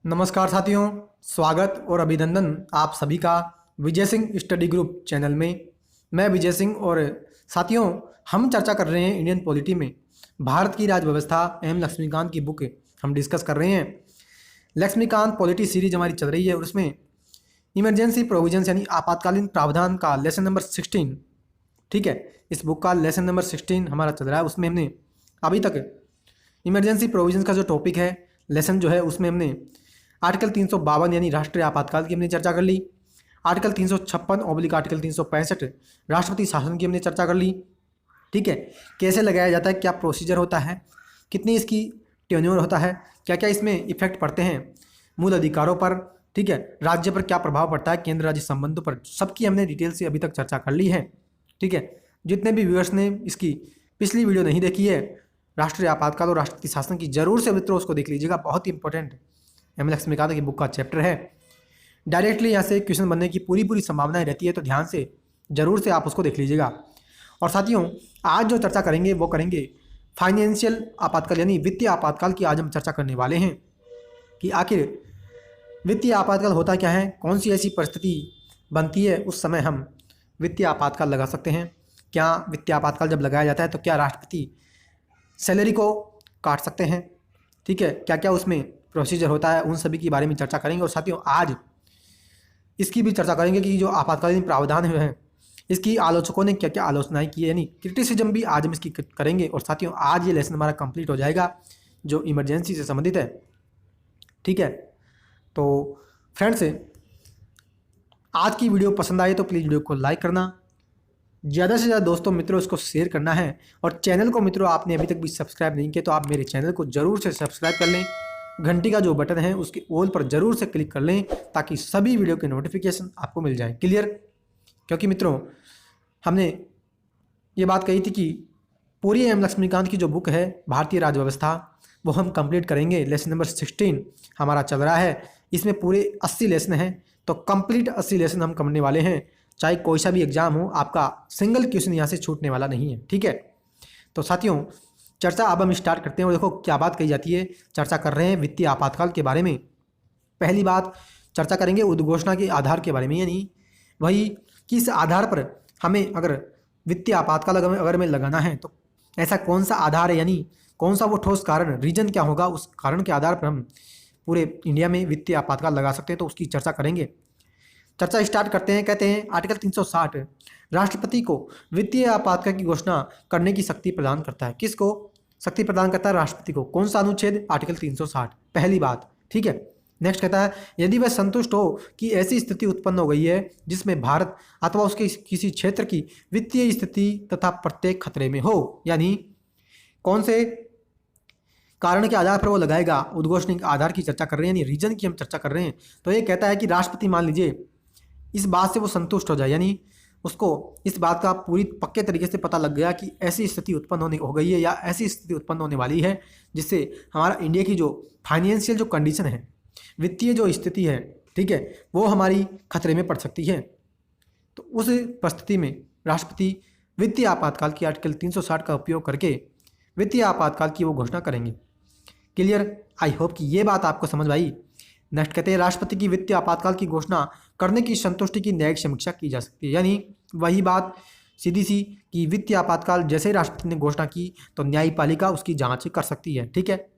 नमस्कार साथियों, स्वागत और अभिनंदन आप सभी का Vijay Singh study group channel में। मैं विजय सिंह और साथियों हम चर्चा कर रहे हैं इंडियन पॉलिटी में भारत की राज व्यवस्था एम लक्ष्मीकांत की बुक हम डिस्कस कर रहे हैं। लक्ष्मीकांत पॉलिटी सीरीज हमारी चल रही है और उसमें इमरजेंसी प्रोविजंस यानी आपातकालीन प्रावधान का लेसन नंबर 16, ठीक है, इस बुक का लेसन नंबर 16 हमारा चल रहा है। उसमें हमने अभी तक इमरजेंसी प्रोविजंस का जो टॉपिक है, लेसन जो है, उसमें हमने आर्टिकल 352 यानी राष्ट्रीय आपातकाल की हमने चर्चा कर ली। आर्टिकल 356 आर्टिकल 365 राष्ट्रपति शासन की हमने चर्चा कर ली। ठीक है, कैसे लगाया जाता है, क्या प्रोसीजर होता है, कितनी इसकी टेन्योर होता है, क्या क्या इसमें इफेक्ट पड़ते हैं मूल अधिकारों पर, ठीक है, राज्य पर क्या प्रभाव पड़ता है, केंद्र राज्य संबंधों पर, सबकी हमने डिटेल से अभी तक चर्चा कर ली है। ठीक है, जितने भी व्यूअर्स ने इसकी पिछली वीडियो नहीं देखी है राष्ट्रीय आपातकाल और राष्ट्रपति शासन की, जरूर से मित्रों उसको देख लीजिएगा। बहुत ही इंपॉर्टेंट एम लक्ष्मीकांत की बुक का चैप्टर है। डायरेक्टली यहाँ से क्वेश्चन बनने की पूरी संभावनाएं रहती है, तो ध्यान से जरूर से आप उसको देख लीजिएगा। और साथियों, आज जो चर्चा करेंगे वो करेंगे फाइनेंशियल आपातकाल यानी वित्तीय आपातकाल की। आज हम चर्चा करने वाले हैं कि आखिर वित्तीय आपातकाल होता क्या है, कौन सी ऐसी परिस्थिति बनती है उस समय हम वित्तीय आपातकाल लगा सकते हैं। क्या वित्तीय आपातकाल जब लगाया जाता है तो क्या राष्ट्रपति सैलरी को काट सकते हैं, ठीक है, क्या क्या उसमें प्रोसीजर होता है, उन सभी के बारे में चर्चा करेंगे। और साथियों, आज इसकी भी चर्चा करेंगे कि जो आपातकालीन प्रावधान हुए हैं इसकी आलोचकों ने क्या क्या आलोचनाएं की है, यानी क्रिटिसिज्म भी आज हम इसकी करेंगे। और साथियों, आज ये लेसन हमारा कंप्लीट हो जाएगा जो इमरजेंसी से संबंधित है। ठीक है, तो फ्रेंड्स, आज की वीडियो पसंद आए तो प्लीज़ वीडियो को लाइक करना, ज़्यादा से ज़्यादा दोस्तों मित्रों इसको शेयर करना है। और चैनल को मित्रों आपने अभी तक भी सब्सक्राइब नहीं किया तो आप मेरे चैनल को ज़रूर से सब्सक्राइब कर लें, घंटी का जो बटन है उसके ऑल पर ज़रूर से क्लिक कर लें ताकि सभी वीडियो के नोटिफिकेशन आपको मिल जाए। क्लियर? क्योंकि मित्रों हमने ये बात कही थी कि पूरी एम लक्ष्मीकांत की जो बुक है भारतीय राज्य व्यवस्था वो हम कंप्लीट करेंगे। लेसन नंबर 16 हमारा चल रहा है, इसमें पूरे 80 लेसन हैं, तो कंप्लीट 80 लेसन हम करने वाले हैं। चाहे कोई सा भी एग्जाम हो, आपका सिंगल क्वेश्चन यहाँ से छूटने वाला नहीं है। ठीक है, तो साथियों चर्चा अब हम स्टार्ट करते हैं। और देखो क्या बात कही जाती है, चर्चा कर रहे हैं वित्तीय आपातकाल के बारे में। पहली बात चर्चा करेंगे उद्घोषणा के आधार के बारे में, यानी वही किस आधार पर हमें अगर वित्तीय आपातकाल अगर हमें लगाना है तो ऐसा कौन सा आधार है, यानी कौन सा वो ठोस कारण, रीजन क्या होगा, उस कारण के आधार पर हम पूरे इंडिया में वित्तीय आपातकाल लगा सकते हैं। तो उसकी चर्चा करेंगे। चर्चा स्टार्ट करते हैं। कहते हैं आर्टिकल 360 राष्ट्रपति को वित्तीय आपातकाल की घोषणा करने की शक्ति प्रदान करता है। किसको शक्ति प्रदान करता है? राष्ट्रपति को। कौन सा अनुच्छेद? आर्टिकल 360, पहली बात। ठीक है, नेक्स्ट कहता है यदि वह संतुष्ट हो कि ऐसी स्थिति उत्पन्न हो गई है जिसमें भारत अथवा उसके किसी क्षेत्र की वित्तीय स्थिति तथा प्रत्येक खतरे में हो, यानी कौन से कारण के आधार पर वो लगाएगा, उद्घोषणा के आधार की चर्चा कर रहे हैं, यानी रीजन की हम चर्चा कर रहे हैं। तो ये कहता है कि राष्ट्रपति मान लीजिए इस बात से वो संतुष्ट हो जाए, यानी उसको इस बात का पूरी पक्के तरीके से पता लग गया कि ऐसी स्थिति उत्पन्न हो गई है या ऐसी स्थिति उत्पन्न होने वाली है जिससे हमारा इंडिया की जो फाइनेंशियल जो कंडीशन है, वित्तीय जो स्थिति है, ठीक है, वो हमारी खतरे में पड़ सकती है। तो उस परिस्थिति में राष्ट्रपति वित्तीय आपातकाल की आर्टिकल 360 का उपयोग करके वित्तीय आपातकाल की वो घोषणा करेंगे। क्लियर? आई होप कि ये बात आपको समझ आई। नेक्स्ट कहते हैं राष्ट्रपति की वित्तीय आपातकाल की घोषणा करने की संतुष्टि की न्यायिक समीक्षा की जा सकती है, यानी वही बात सीधी सी कि वित्तीय आपातकाल जैसे ही राष्ट्रपति ने घोषणा की तो न्यायपालिका उसकी जांच कर सकती है। ठीक है,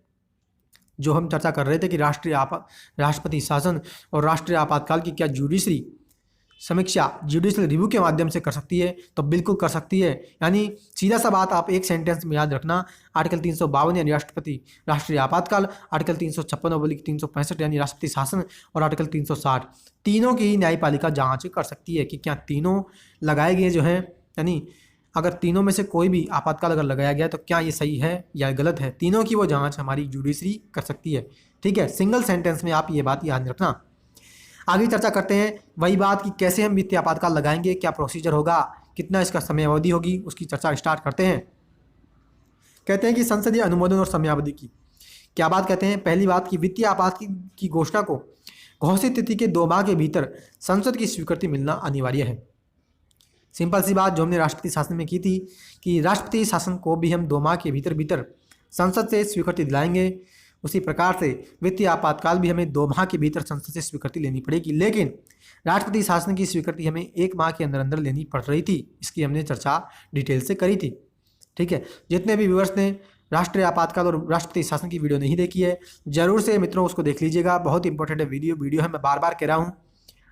जो हम चर्चा कर रहे थे कि राष्ट्रपति शासन और राष्ट्रीय आपातकाल की क्या जुडिशरी समीक्षा जुडिशियल रिव्यू के माध्यम से कर सकती है, तो बिल्कुल कर सकती है। यानी सीधा सा बात आप एक सेंटेंस में याद रखना, आर्टिकल 352 यानी राष्ट्रपति राष्ट्रीय आपातकाल, आर्टिकल 356/365 यानी राष्ट्रपति शासन और आर्टिकल 360 तीनों की न्यायपालिका जांच कर सकती है कि क्या तीनों लगाए गए जो हैं, यानी अगर तीनों में से कोई भी आपातकाल अगर लगाया गया तो क्या ये सही है या गलत है, तीनों की वो जाँच हमारी जुडिशरी कर सकती है। ठीक है, सिंगल सेंटेंस में आप ये बात याद रखना। आगे चर्चा करते हैं वही बात कि कैसे हम वित्तीय आपातकाल लगाएंगे, क्या प्रोसीजर होगा, कितना इसका समयावधि होगी, उसकी चर्चा स्टार्ट करते हैं। कहते हैं कि संसदीय अनुमोदन और समयावधि की क्या बात कहते हैं। पहली बात कि वित्तीय आपात की घोषणा को घोषित तिथि के 2 माह के भीतर संसद की स्वीकृति मिलना अनिवार्य है। सिंपल सी बात जो हमने राष्ट्रपति शासन में की थी कि राष्ट्रपति शासन को भी हम 2 माह के भीतर संसद से स्वीकृति दिलाएंगे। उसी प्रकार से वित्तीय आपातकाल भी हमें 2 माह के भीतर संसद से स्वीकृति लेनी पड़ेगी, लेकिन राष्ट्रपति शासन की स्वीकृति हमें 1 माह के अंदर अंदर लेनी पड़ रही थी। इसकी हमने चर्चा डिटेल से करी थी। ठीक है, जितने भी व्यूअर्स ने राष्ट्रीय आपातकाल और राष्ट्रपति शासन की वीडियो नहीं देखी है, जरूर से मित्रों उसको देख लीजिएगा। बहुत इंपॉर्टेंट है वीडियो है, मैं बार बार कह रहा हूँ।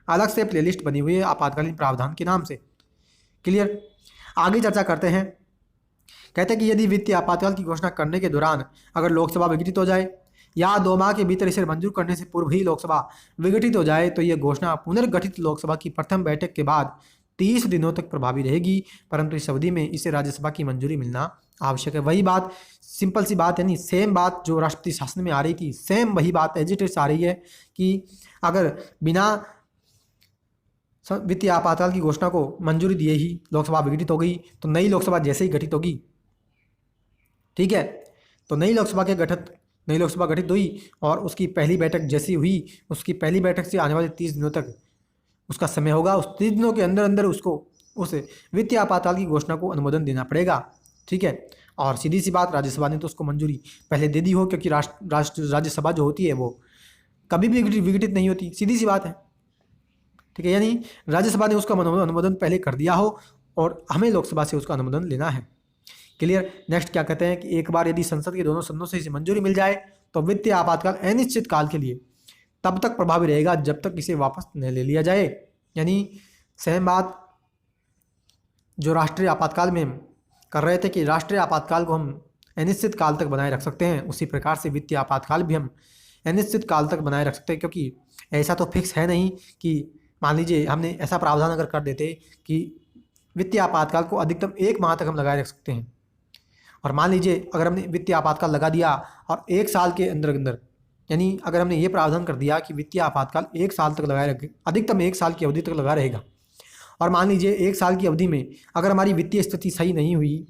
अलग से प्लेलिस्ट बनी हुई है आपातकालीन प्रावधान के नाम से। क्लियर, आगे चर्चा करते हैं। कहते हैं कि यदि वित्तीय आपातकाल की घोषणा करने के दौरान अगर लोकसभा विघटित हो जाए या 2 माह के भीतर इसे मंजूर करने से पूर्व ही लोकसभा विघटित हो जाए तो यह घोषणा पुनर्गठित लोकसभा की प्रथम बैठक के बाद 30 दिनों तक प्रभावी रहेगी, परंतु इस अवधि में इसे राज्यसभा की मंजूरी मिलना आवश्यक है। वही बात, सिंपल सी बात, यानी सेम बात जो राष्ट्रपति शासन में आ रही थी, सेम वही बात एज इट इज आ रही है कि अगर बिना वित्तीय आपातकाल की घोषणा को मंजूरी दिए ही लोकसभा विघटित हो गई तो नई लोकसभा जैसे ही गठित होगी, ठीक है, तो नई लोकसभा गठित हुई और उसकी पहली बैठक जैसी हुई, उसकी पहली बैठक से आने वाले 30 दिनों तक उसका समय होगा। उस 30 दिनों के अंदर अंदर उसको उस वित्तीय आपातकाल की घोषणा को अनुमोदन देना पड़ेगा। ठीक है, और सीधी सी बात, राज्यसभा ने तो उसको मंजूरी पहले दे दी हो, क्योंकि राज्यसभा जो होती है वो कभी भी विघटित नहीं होती, सीधी सी बात है। ठीक है, यानी राज्यसभा ने उसका अनुमोदन पहले कर दिया हो और हमें लोकसभा से उसका अनुमोदन लेना है। क्लियर। नेक्स्ट क्या कहते हैं कि एक बार यदि संसद के दोनों सदनों से इसे मंजूरी मिल जाए तो वित्तीय आपातकाल अनिश्चित काल के लिए तब तक प्रभावी रहेगा जब तक इसे वापस न ले लिया जाए। यानी सेम बात जो राष्ट्रीय आपातकाल में हम कर रहे थे कि राष्ट्रीय आपातकाल को हम अनिश्चित काल तक बनाए रख सकते हैं, उसी प्रकार से वित्तीय आपातकाल भी हम अनिश्चित काल तक बनाए रख सकते हैं, क्योंकि ऐसा तो फिक्स है नहीं कि मान लीजिए हमने ऐसा प्रावधान अगर कर देते कि वित्तीय आपातकाल को अधिकतम 1 माह तक हम लगाए रख सकते हैं, और मान लीजिए अगर हमने वित्तीय आपातकाल लगा दिया और 1 साल के अंदर अंदर, यानी अगर हमने ये प्रावधान कर दिया कि वित्तीय आपातकाल 1 साल तक लगाए रखे, अधिकतम 1 साल की अवधि तक लगा रहेगा, और मान लीजिए 1 साल की अवधि में अगर हमारी वित्तीय स्थिति सही नहीं हुई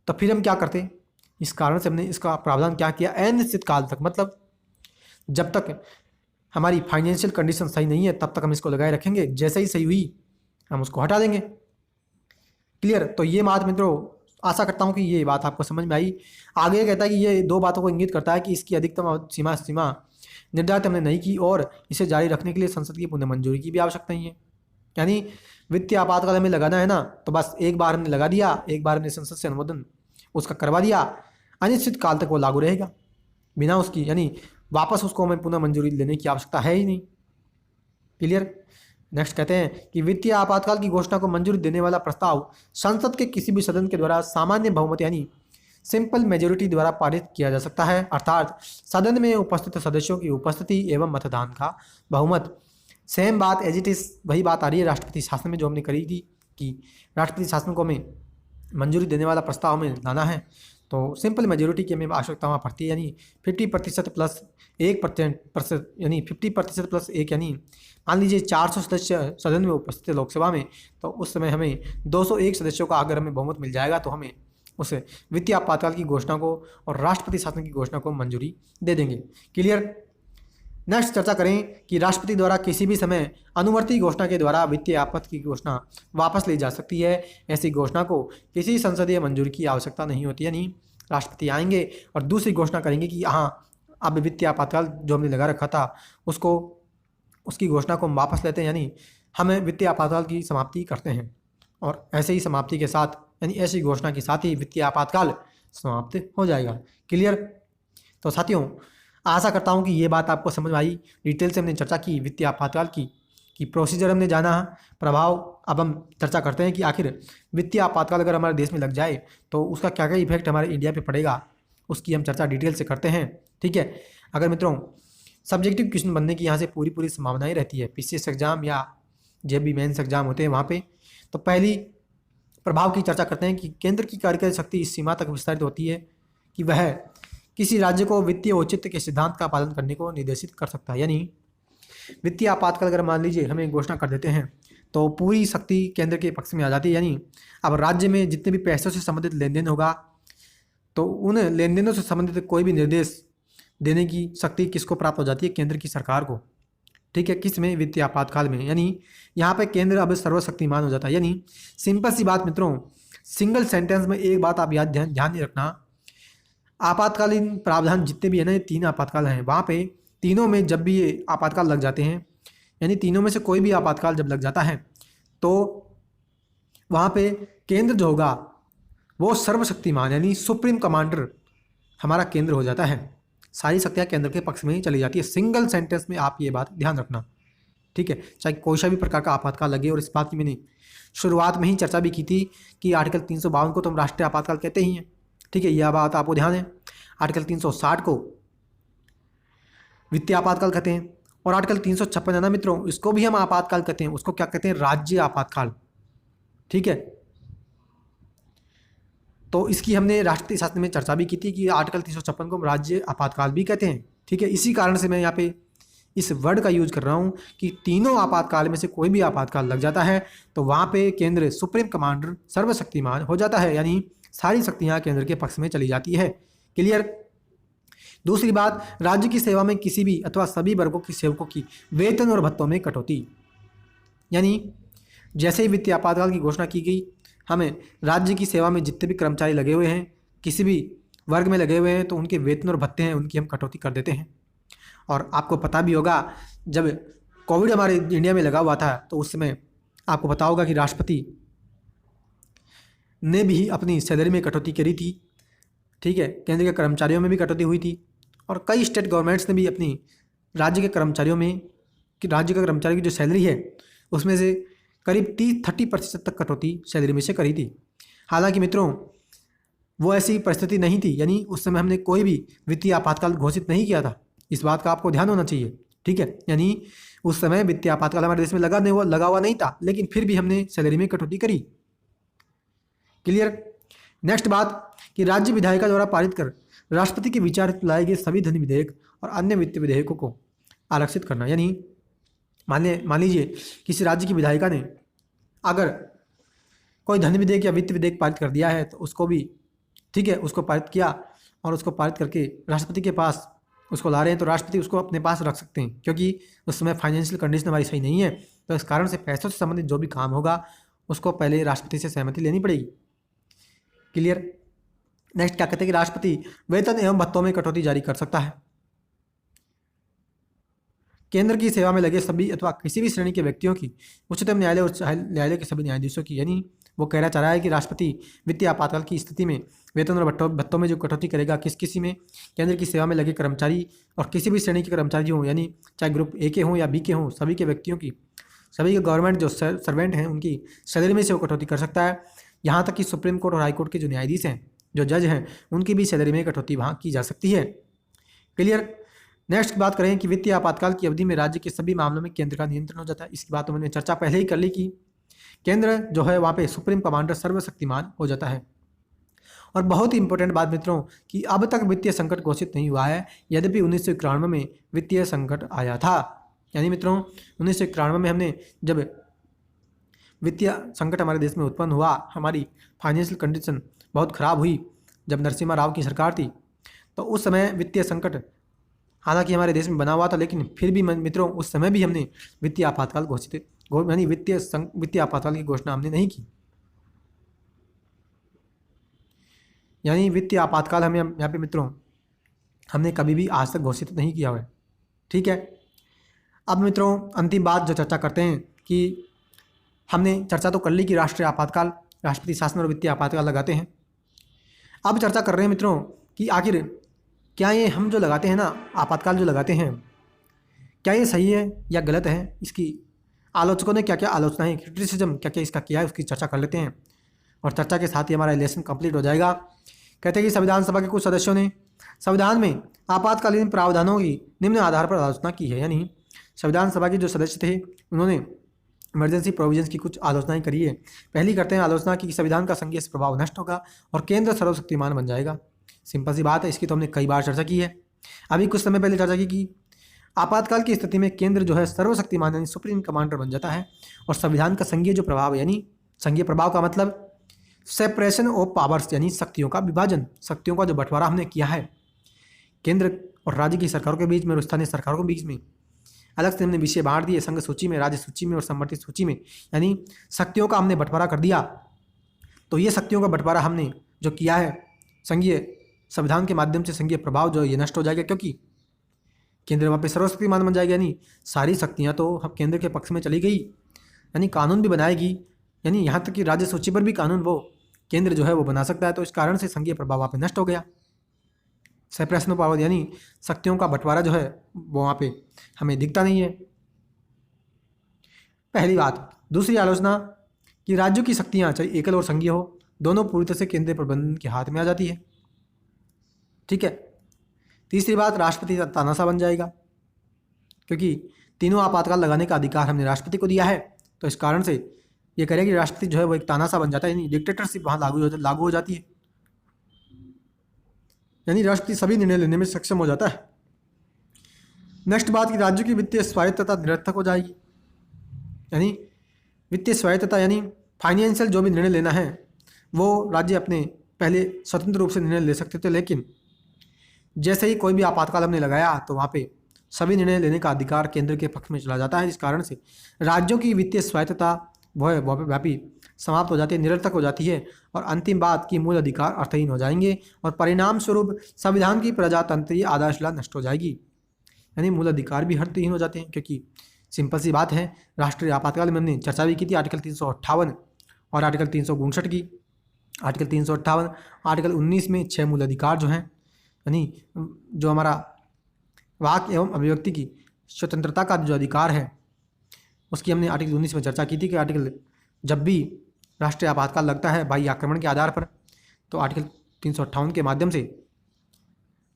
तो फिर हम क्या करते। इस कारण से हमने इसका प्रावधान क्या किया, अनिश्चित काल तक, मतलब जब तक हमारी फाइनेंशियल कंडीशन सही नहीं है तब तक हम इसको लगाए रखेंगे, जैसे ही सही हुई हम उसको हटा देंगे। क्लियर। तो ये बात मित्रों, आशा करता हूँ कि ये बात आपको समझ में आई। आगे कहता है कि ये 2 बातों को इंगित करता है कि इसकी अधिकतम सीमा निर्धारित हमने नहीं की और इसे जारी रखने के लिए संसद की पुनः मंजूरी की भी आवश्यकता नहीं है। यानी वित्तीय आपातकाल हमें लगाना है ना, तो बस एक बार हमने लगा दिया, एक बार हमने संसद से अनुमोदन उसका करवा दिया, अनिश्चित काल तक वो लागू रहेगा बिना उसकी, यानी वापस उसको हमें पुनः मंजूरी लेने की आवश्यकता है ही नहीं। क्लियर। नेक्स्ट कहते हैं कि वित्तीय आपातकाल की घोषणा को मंजूरी देने वाला प्रस्ताव संसद के किसी भी सदन के द्वारा सामान्य बहुमत यानी सिंपल मेजोरिटी द्वारा पारित किया जा सकता है, अर्थात सदन में उपस्थित सदस्यों की उपस्थिति एवं मतदान का बहुमत। सेम बात एज इट इज वही बात आ रही है राष्ट्रपति शासन में जो हमने करी थी कि राष्ट्रपति शासन को हमें मंजूरी देने वाला प्रस्ताव हमें लाना है तो सिंपल मेजोरिटी की हमें आवश्यकता वहाँ पड़ती है, यानी 50% प्लस 1% यानी 50% प्लस 1, यानी मान लीजिए 400 सदस्य सदन में उपस्थित है लोकसभा में, तो उस समय हमें 201 सदस्यों का अगर हमें बहुमत मिल जाएगा तो हमें उस वित्तीय आपातकाल की घोषणा को और राष्ट्रपति शासन की घोषणा को मंजूरी दे देंगे। क्लियर। नेक्स्ट चर्चा करें कि राष्ट्रपति द्वारा किसी भी समय अनुवर्ती घोषणा के द्वारा वित्तीय आपात की घोषणा वापस ली जा सकती है। ऐसी घोषणा को किसी संसदीय मंजूरी की आवश्यकता नहीं होती, यानी राष्ट्रपति आएंगे और दूसरी घोषणा करेंगे कि हाँ अब वित्तीय आपातकाल जो हमने लगा रखा था उसको उसकी घोषणा को हम वापस लेते हैं, यानी हमें वित्तीय आपातकाल की समाप्ति करते हैं, और ऐसे ही समाप्ति के साथ यानी ऐसी घोषणा के साथ ही वित्तीय आपातकाल समाप्त हो जाएगा। क्लियर। तो साथियों, आशा करता हूँ कि ये बात आपको समझ में आई। डिटेल से हमने चर्चा की वित्तीय आपातकाल की प्रोसीजर हमने जाना, प्रभाव। अब हम चर्चा करते हैं कि आखिर वित्तीय आपातकाल अगर हमारे देश में लग जाए तो उसका क्या क्या इफेक्ट हमारे इंडिया पे पड़ेगा, उसकी हम चर्चा डिटेल से करते हैं। ठीक है। अगर मित्रों सब्जेक्टिव क्वेश्चन बनने की यहाँ से पूरी संभावनाएं रहती है, पीसीएस एग्जाम या जेबी मेंस एग्जाम होते हैं वहाँ पे। तो पहली प्रभाव की चर्चा करते हैं कि केंद्र की कार्यकारी शक्ति इस सीमा तक विस्तारित होती है कि वह किसी राज्य को वित्तीय औचित्य के सिद्धांत का पालन करने को निर्देशित कर सकता है। यानी वित्तीय आपातकाल अगर मान लीजिए हमें घोषणा कर देते हैं तो पूरी शक्ति केंद्र के पक्ष में आ जाती है, यानी अब राज्य में जितने भी पैसों से संबंधित लेन देन होगा तो उन लेन देनों से संबंधित कोई भी निर्देश देने की शक्ति किसको प्राप्त हो जाती है, केंद्र की सरकार को। ठीक है। किस में, वित्तीय आपातकाल में, यानी यहाँ पे केंद्र अब सर्वशक्तिमान हो जाता है। यानी सिंपल सी बात मित्रों, सिंगल सेंटेंस में एक बात आप याद ध्यान नहीं रखना, आपातकालीन प्रावधान जितने भी है ना, ये 3 आपातकाल हैं, वहाँ पे तीनों में जब भी ये आपातकाल लग जाते हैं, यानी तीनों में से कोई भी आपातकाल जब लग जाता है, तो वहाँ पे केंद्र जो होगा वो सर्वशक्तिमान यानी सुप्रीम कमांडर हमारा केंद्र हो जाता है। सारी शक्तियाँ केंद्र के पक्ष में ही चली जाती है। सिंगल सेंटेंस में आप ये बात ध्यान रखना, ठीक है। चाहे कोई सा भी प्रकार का आपातकाल लगे, और इस बात की मैंने शुरुआत में ही चर्चा भी की थी कि आर्टिकल 352 को तो हम राष्ट्रीय आपातकाल कहते ही हैं, ठीक है, यह बात आपको ध्यान है। आर्टिकल 360 को वित्तीय आपातकाल कहते हैं, और आर्टिकल 356 है ना मित्रों, इसको भी हम आपातकाल कहते हैं। उसको क्या कहते हैं? राज्य आपातकाल, ठीक है। तो इसकी हमने राष्ट्रीय शासन में चर्चा भी की थी कि आर्टिकल 356 को हम राज्य आपातकाल भी कहते हैं, ठीक है। इसी कारण से मैं यहाँ पे इस वर्ड का यूज कर रहा हूँ कि तीनों आपातकाल में से कोई भी आपातकाल लग जाता है तो वहाँ पे केंद्र सुप्रीम कमांडर सर्वशक्तिमान हो जाता है, यानी सारी शक्तियाँ केंद्र के पक्ष में चली जाती है। क्लियर। दूसरी बात, राज्य की सेवा में किसी भी अथवा सभी वर्गों के सेवकों की वेतन और भत्तों में कटौती, यानी जैसे ही वित्तीय आपातकाल की घोषणा की गई, हमें राज्य की सेवा में जितने भी कर्मचारी लगे हुए हैं, किसी भी वर्ग में लगे हुए हैं, तो उनके वेतन और भत्ते हैं उनकी हम कटौती कर देते हैं। और आपको पता भी होगा, जब कोविड हमारे इंडिया में लगा हुआ था तो उस समय आपको पता होगा कि राष्ट्रपति ने भी अपनी सैलरी में कटौती करी थी, ठीक है। केंद्र के कर्मचारियों में भी कटौती हुई थी, और कई स्टेट गवर्नमेंट्स ने भी अपनी राज्य के कर्मचारियों में कि राज्य के कर्मचारी की जो सैलरी है उसमें से करीब 30% तक कटौती सैलरी में से करी थी। हालांकि मित्रों वो ऐसी परिस्थिति नहीं थी, यानी उस समय हमने कोई भी वित्तीय आपातकाल घोषित नहीं किया था। इस बात का आपको ध्यान होना चाहिए, ठीक है। यानी उस समय वित्तीय आपातकाल हमारे देश में लगा हुआ नहीं था, लेकिन फिर भी हमने सैलरी में कटौती करी। क्लियर। नेक्स्ट बात कि राज्य विधायिका द्वारा पारित कर राष्ट्रपति के विचार लाए गए सभी धन विधेयक और अन्य वित्तीय विधेयकों को आरक्षित करना, यानी मान लीजिए किसी राज्य की विधायिका ने अगर कोई धन विधेयक या वित्त विधेयक पारित कर दिया है तो उसको भी, ठीक है, उसको पारित किया और उसको पारित करके राष्ट्रपति के पास उसको ला रहे हैं, तो राष्ट्रपति उसको अपने पास रख सकते हैं, क्योंकि उस समय फाइनेंशियल कंडीशन हमारी सही नहीं है। तो इस कारण से पैसों से संबंधित जो भी काम होगा उसको पहले राष्ट्रपति से सहमति लेनी पड़ेगी। क्लियर। नेक्स्ट क्या कहते हैं कि राष्ट्रपति वेतन एवं भत्तों में कटौती जारी कर सकता है। केंद्र की सेवा में लगे सभी अथवा किसी भी श्रेणी के व्यक्तियों की उच्चतम न्यायालय और न्यायालय के सभी न्यायाधीशों की, यानी वो कहना चाह रहा है कि राष्ट्रपति वित्तीय आपातकाल की स्थिति में वेतन और भत्तों में जो कटौती करेगा, किसी में केंद्र की सेवा में लगे कर्मचारी और किसी भी श्रेणी के कर्मचारी हों, यानी चाहे ग्रुप ए के हों या बी के हों, सभी के व्यक्तियों की, सभी के गवर्नमेंट जो सर्वेंट हैं उनकी सैलरी में से वो कटौती कर सकता है। यहाँ तक कि सुप्रीम कोर्ट और हाई कोर्ट के जो न्यायाधीश हैं, जो जज हैं, उनकी भी सैलरी में कटौती वहाँ की जा सकती है। क्लियर। नेक्स्ट बात करें कि वित्तीय आपातकाल की अवधि में राज्य के सभी मामलों में केंद्र का नियंत्रण हो जाता है। इसकी बात तो मैंने चर्चा पहले ही कर ली कि केंद्र जो है वहाँ पे सुप्रीम कमांडर सर्वशक्तिमान हो जाता है। और बहुत ही इंपॉर्टेंट बात मित्रों कि अब तक वित्तीय संकट घोषित नहीं हुआ है, यद्यपि 1991 में वित्तीय संकट आया था। यानी मित्रों 1991 में हमने जब वित्तीय संकट हमारे देश में उत्पन्न हुआ, हमारी फाइनेंशियल कंडीशन बहुत ख़राब हुई, जब नरसिम्हा राव की सरकार थी, तो उस समय वित्तीय संकट हालांकि हमारे देश में बना हुआ था, लेकिन फिर भी मित्रों उस समय भी हमने वित्तीय आपातकाल घोषित यानी वित्तीय आपातकाल की घोषणा हमने नहीं की। यानी वित्तीय आपातकाल हमें यहाँ पे मित्रों हमने कभी भी आज तक घोषित नहीं किया हुआ है, ठीक है। अब मित्रों अंतिम बात जो चर्चा करते हैं कि हमने चर्चा तो कर ली कि राष्ट्रीय आपातकाल, राष्ट्रपति शासन और वित्तीय आपातकाल लगाते हैं। अब चर्चा कर रहे हैं मित्रों कि आखिर क्या ये हम जो लगाते हैं ना, आपातकाल जो लगाते हैं, क्या ये सही है या गलत है, इसकी आलोचकों ने क्या क्या आलोचनाएं, क्रिटिसिज्म क्या क्या इसका किया है, उसकी चर्चा कर लेते हैं। और चर्चा के साथ ही हमारा लेसन कंप्लीट हो जाएगा। कहते हैं कि संविधान सभा के कुछ सदस्यों ने संविधान में आपातकालीन प्रावधानों की निम्न आधार पर आलोचना की है। यानी संविधान सभा के जो सदस्य थे उन्होंने इमरजेंसी प्रोविजंस की कुछ आलोचनाएं करी है। पहली करते हैं आलोचना कि संविधान का संघीय प्रभाव नष्ट होगा और केंद्र सर्वशक्तिमान बन जाएगा। सिंपल सी बात है, इसकी तो हमने कई बार चर्चा की है। अभी कुछ समय पहले चर्चा की कि आपातकाल की स्थिति में केंद्र जो है सर्वशक्तिमान यानी सुप्रीम कमांडर बन जाता है, और संविधान का संघीय जो प्रभाव है, यानी संघीय प्रभाव का मतलब सेपरेशन ऑफ पावर्स, यानी शक्तियों का विभाजन, शक्तियों का जो बंटवारा हमने किया है केंद्र और राज्य की सरकारों के बीच में और स्थानीय सरकारों के बीच में, अलग से हमने विषय बांट दिए संघ सूची में, राज्य सूची में और समवर्ती सूची में, यानी शक्तियों का हमने बंटवारा कर दिया। तो ये शक्तियों का बंटवारा हमने जो किया है संघीय संविधान के माध्यम से संघीय प्रभाव जो है ये नष्ट हो जाएगा, क्योंकि केंद्र वहाँ पे सर्वशक्तिमान बन जाएगा, यानी सारी शक्तियाँ तो अब केंद्र के पक्ष में चली गई, यानी कानून भी बनाएगी, यानी यहाँ तक कि राज्य सूची पर भी कानून वो केंद्र जो है वो बना सकता है। तो इस कारण से संघीय प्रभाव वहाँ पे नष्ट हो गया। सेपरेशन ऑफ पावर यानी शक्तियों का बंटवारा जो है वो वहाँ पे हमें दिखता नहीं है, पहली बात। दूसरी आलोचना कि राज्यों की शक्तियाँ चाहे एकल और संघीय हो, दोनों पूरी तरह से केंद्रीय प्रबंधन के हाथ में आ जाती है, ठीक है। तीसरी बात, राष्ट्रपति तानाशाह बन जाएगा, क्योंकि तीनों आपातकाल लगाने का अधिकार हमने राष्ट्रपति को दिया है। तो इस कारण से ये करें कि राष्ट्रपति जो है वो एक तानाशाह बन जाता है, यानी डिक्टेटरशिप वहाँ लागू हो जाती है, यानी राष्ट्रपति सभी निर्णय लेने में सक्षम हो जाता है। नेक्स्ट बात कि राज्यों की वित्तीय स्वायत्तता निरर्थक हो जाएगी, यानी वित्तीय स्वायत्तता यानी फाइनेंशियल जो भी निर्णय लेना है वो राज्य अपने पहले स्वतंत्र रूप से निर्णय ले सकते थे, लेकिन जैसे ही कोई भी आपातकाल हमने लगाया तो वहाँ पे सभी निर्णय लेने का अधिकार केंद्र के पक्ष में चला जाता है, जिस कारण से राज्यों की वित्तीय स्वायत्तता व्यापी समाप्त हो जाती है, निरर्थक हो जाती है। और अंतिम बात कि मूल अधिकार अर्थहीन हो जाएंगे और परिणाम स्वरूप संविधान की प्रजातंत्रीय आधारशिला नष्ट हो जाएगी, यानी मूल अधिकार भी अर्थहीन हो जाते हैं। क्योंकि सिंपल सी बात है, राष्ट्रीय आपातकाल में हमने चर्चा भी की थी आर्टिकल 358 और आर्टिकल 359 की। आर्टिकल 358 आर्टिकल 19 में 6 मूल अधिकार जो हैं, यानी जो हमारा वाक एवं अभिव्यक्ति की स्वतंत्रता का जो अधिकार है उसकी हमने आर्टिकल 19 में चर्चा की थी कि आर्टिकल जब भी राष्ट्रीय आपातकाल लगता है बाह्य आक्रमण के आधार पर, तो आर्टिकल 358 के माध्यम से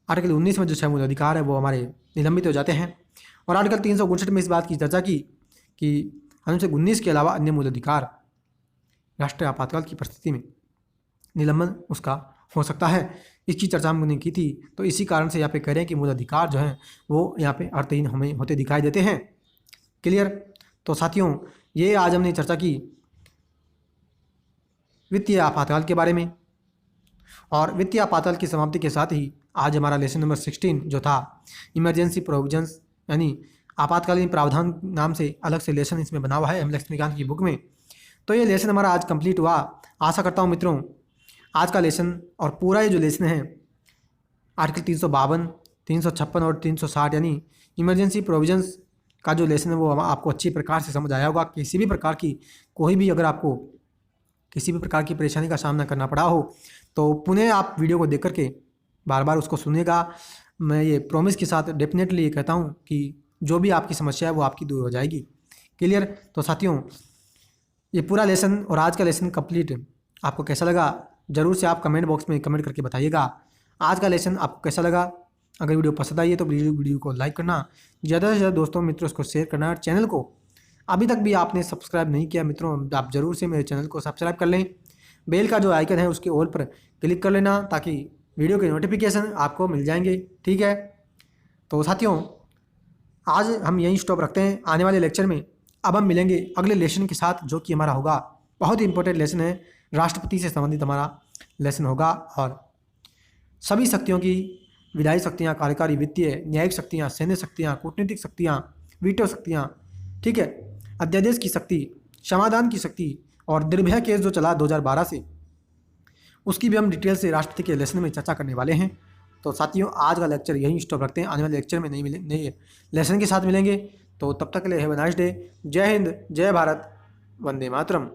आर्टिकल 19 में जो 6 मूल अधिकार है वो हमारे निलंबित हो जाते हैं। और आर्टिकल 359 में इस बात की चर्चा की कि अनुच्छेद 19 के अलावा अन्य मूल अधिकार राष्ट्रीय आपातकाल की परिस्थिति में निलंबन उसका हो सकता है, इसकी चर्चा हमने की थी। तो इसी कारण से यहाँ पे कह रहे हैं कि मूल अधिकार जो हैं वो यहाँ पे अर्थहीन हमें होते दिखाई देते हैं। क्लियर? तो साथियों, ये आज हमने चर्चा की वित्तीय आपातकाल के बारे में, और वित्तीय आपातकाल की समाप्ति के साथ ही आज हमारा लेसन नंबर 16 जो था इमरजेंसी प्रोविजंस यानी आपातकालीन प्रावधान नाम से अलग से लेसन इसमें बना हुआ है एम लक्ष्मीकांत की बुक में। तो ये लेसन हमारा आज कंप्लीट हुआ। आशा करता हूँ मित्रों आज का लेसन और पूरा ये जो लेसन है आर्टिकल 352, 356 और 360 यानी इमरजेंसी प्रोविजंस का जो लेसन है वो आपको अच्छी प्रकार से समझ आया होगा। किसी भी प्रकार की कोई भी अगर आपको किसी भी प्रकार की परेशानी का सामना करना पड़ा हो तो पुनः आप वीडियो को देख करके बार बार उसको सुनिएगा। मैं ये प्रॉमिस के साथ डेफिनेटली ये कहता हूँ कि जो भी आपकी समस्या है वो आपकी दूर हो जाएगी। क्लियर? तो साथियों, ये पूरा लेसन और आज का लेसन कंप्लीट आपको कैसा लगा ज़रूर से आप कमेंट बॉक्स में कमेंट करके बताइएगा। आज का लेसन आपको कैसा लगा? अगर वीडियो पसंद आई है तो वीडियो को लाइक करना, ज़्यादा से ज़्यादा दोस्तों मित्रों उसको शेयर करना। और चैनल को अभी तक भी आपने सब्सक्राइब नहीं किया मित्रों, आप ज़रूर से मेरे चैनल को सब्सक्राइब कर लें। बेल का जो आइकन है उसके ऑल पर क्लिक कर लेना ताकि वीडियो के नोटिफिकेशन आपको मिल जाएंगे। ठीक है? तो साथियों, आज हम यहीं स्टॉप रखते हैं। आने वाले लेक्चर में अब हम मिलेंगे अगले लेसन के साथ, जो कि हमारा होगा बहुत ही इंपॉर्टेंट लेसन है, राष्ट्रपति से संबंधित हमारा लेसन होगा। और सभी शक्तियों की विधायी शक्तियाँ, कार्यकारी, वित्तीय, न्यायिक शक्तियाँ, सैन्य शक्तियाँ, कूटनीतिक शक्तियाँ, वीटो शक्तियाँ, ठीक है, अध्यादेश की शक्ति, समाधान की शक्ति और निर्भया केस जो चला 2012 से, उसकी भी हम डिटेल से राष्ट्रपति के लेसन में चर्चा करने वाले हैं। तो साथियों, आज का लेक्चर यहीं स्टॉप रखते हैं। आने वाले लेक्चर में नए लेसन के साथ मिलेंगे। तो तब तक के लिए हैव अ नाइस डे। जय हिंद, जय भारत, वंदे मातरम।